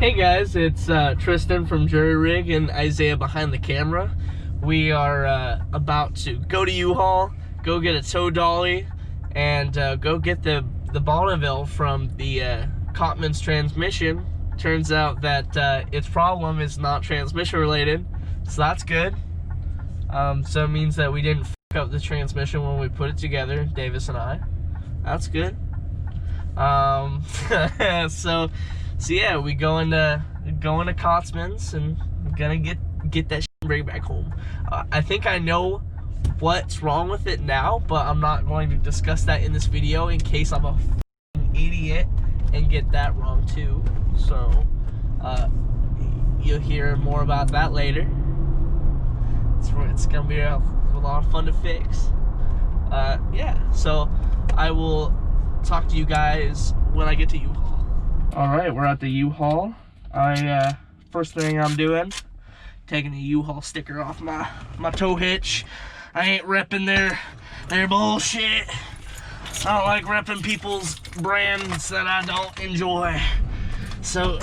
Hey guys, it's Tristan from Jury Rig and Isaiah behind the camera. We are about to go to U-Haul, go get a tow dolly, and go get the Bonneville from the Cotman's transmission. Turns out that its problem is not transmission related, so that's good. So it means that we didn't fuck up the transmission when we put it together, Davis and I. That's good. So yeah, we going to Cotman's and we're gonna get that shit and bring it back home. I think I know what's wrong with it now, but I'm not going to discuss that in this video in case I'm a f***ing idiot and get that wrong too. So you'll hear more about that later. It's gonna be a lot of fun to fix. Yeah, so I will talk to you guys when I get to U-Haul. All right, we're at the U-Haul. First thing I'm doing, taking the U-Haul sticker off my tow hitch. I ain't repping their bullshit. I don't like repping people's brands that I don't enjoy. So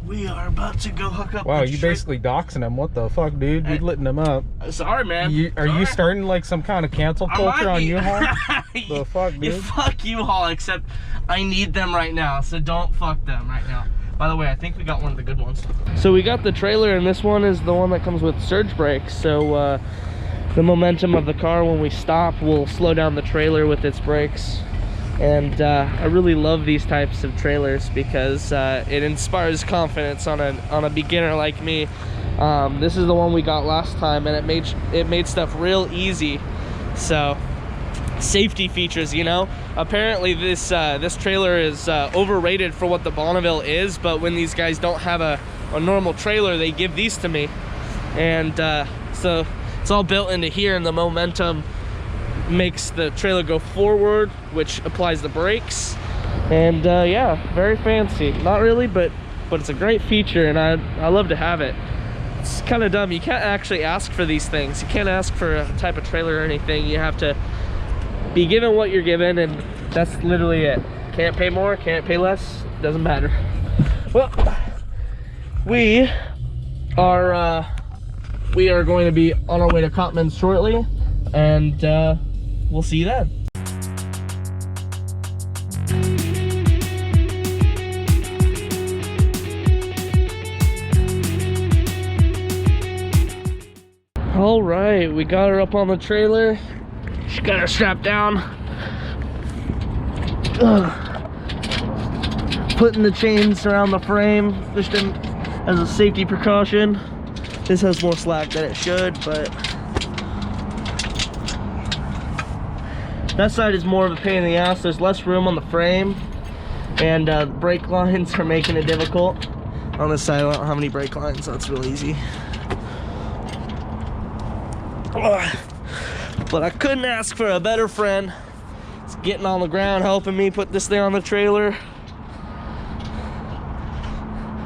we are about to go hook up. Wow, you basically doxing them. What the fuck, dude? You're letting them up. Sorry, man. Are you starting like some kind of cancel culture on U-Haul? The fuck, dude? Yeah, fuck U-Haul, except I need them right now, so don't fuck them right now. By the way, I think we got one of the good ones. So we got the trailer, and this one is the one that comes with surge brakes. So the momentum of the car when we stop will slow down the trailer with its brakes. And I really love these types of trailers because it inspires confidence on a beginner like me. This is the one we got last time, and it made stuff real easy. So safety features, you know. Apparently this trailer is overrated for what the Bonneville is, but when these guys don't have a normal trailer, they give these to me, and so it's all built into here, and the momentum makes the trailer go forward, which applies the brakes. And yeah, very fancy. Not really, but it's a great feature, and I love to have it. It's kind of dumb, you can't actually ask for these things. You can't ask for a type of trailer or anything. You have to be given what you're given, and that's literally it. Can't pay more, can't pay less, doesn't matter. Well, we are going to be on our way to Cotman's shortly, and we'll see you then. All right, we got her up on the trailer. She got her strapped down. Putting the chains around the frame just as a safety precaution. This has more slack than it should, but that side is more of a pain in the ass. There's less room on the frame, and brake lines are making it difficult. On this side, I don't have any brake lines, so it's real easy. But I couldn't ask for a better friend. It's getting on the ground, helping me put this thing on the trailer.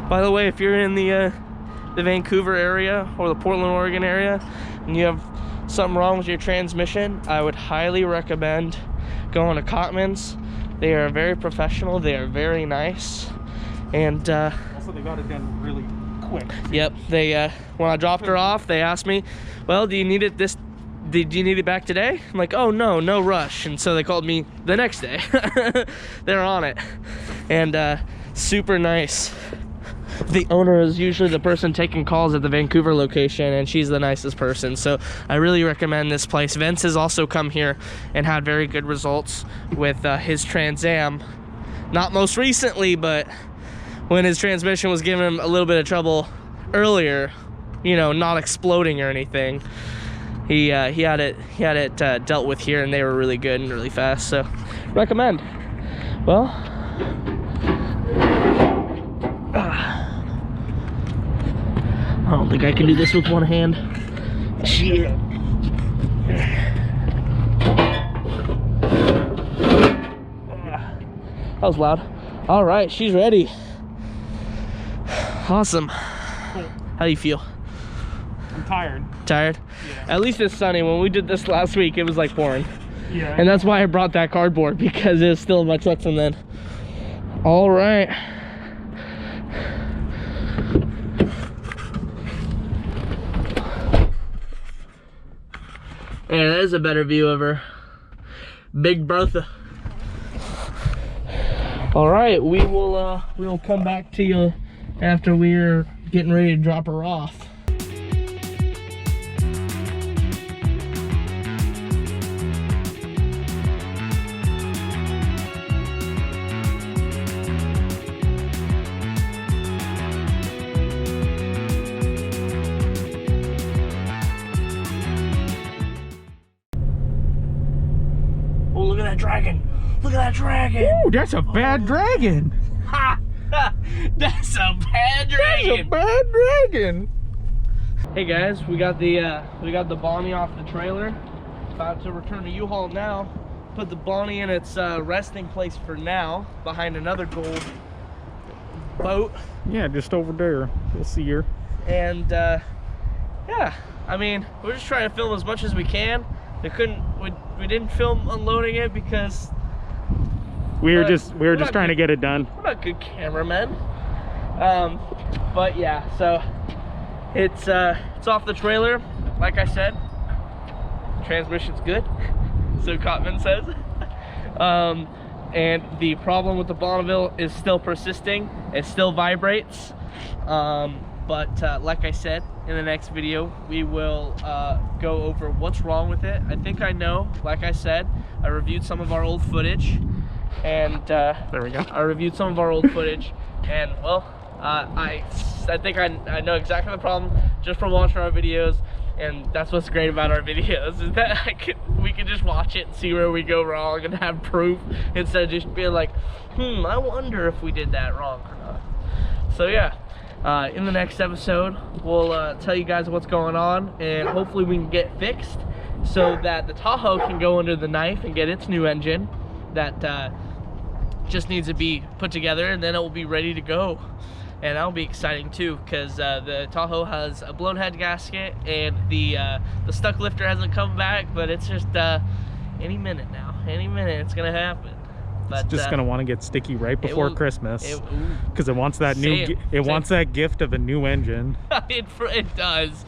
By the way, if you're in the Vancouver area or the Portland, Oregon area, and you have something wrong with your transmission, I would highly recommend going to Cotman's. They are very professional, they are very nice, and also they got it done really quick. Yep, they when I dropped her off, they asked me, well, do you need it back today? I'm like, oh no rush. And so they called me the next day. They're on it, and super nice. The owner is usually the person taking calls at the Vancouver location, and she's the nicest person, so I really recommend this place. Vince has also come here and had very good results with his Trans Am. Not most recently, but when his transmission was giving him a little bit of trouble earlier, you know, not exploding or anything, he had it dealt with here, and they were really good and really fast, so recommend. Well, I don't think I can do this with one hand. Shit. That was loud. All right, she's ready. Awesome. Cool. How do you feel? I'm tired. Tired? Yeah. At least it's sunny. When we did this last week, it was like pouring. Yeah. And that's why I brought that cardboard, because it was still in my truck from then. All right. Hey, there's a better view of her. Big Bertha. All right, we will come back to you after we're getting ready to drop her off. Oh, look at that dragon. Look at that dragon. Ooh, that's a bad dragon. Ha! That's a bad dragon. That's a bad dragon. Hey guys, we got the Bonnie off the trailer. About to return to U-Haul now. Put the Bonnie in its resting place for now, behind another gold boat. Yeah, just over there. You'll see her. And yeah, I mean, we're just trying to film as much as we can. We didn't film unloading it because we were just trying to get it done. We're not good cameramen. But yeah, so it's off the trailer. Like I said, transmission's good, so Cotman says. And the problem with the Bonneville is still persisting. It still vibrates. But like I said, in the next video, we will go over what's wrong with it. I think I know. Like I said, I reviewed some of our old footage, and there we go. I reviewed some of our old footage, and well, I think I know exactly the problem just from watching our videos. And that's what's great about our videos, is that we can just watch it and see where we go wrong and have proof, instead of just being like, I wonder if we did that wrong or not. So yeah, in the next episode, we'll tell you guys what's going on, and hopefully we can get fixed so that the Tahoe can go under the knife and get its new engine that just needs to be put together, and then it will be ready to go. And that'll be exciting too, because the Tahoe has a blown head gasket, and the stuck lifter hasn't come back, but it's just any minute now. Any minute it's gonna happen. But it's just gonna want to get sticky right before Christmas, because it wants that wants that gift of a new engine. it does.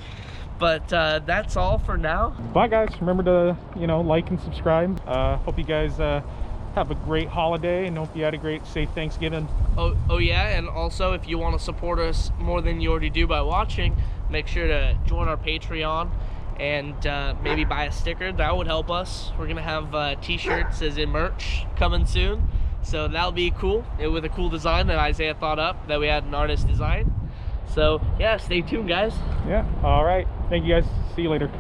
But that's all for now. Bye guys, remember to like and subscribe. Hope you guys have a great holiday, and hope you had a great, safe Thanksgiving. Oh yeah, and also if you want to support us more than you already do by watching, make sure to join our Patreon and maybe buy a sticker. That would help us. We're gonna have t-shirts as in merch coming soon, so that'll be cool, with a cool design that Isaiah thought up, that we had an artist design. So yeah, stay tuned guys. Yeah, all right, thank you guys, see you later.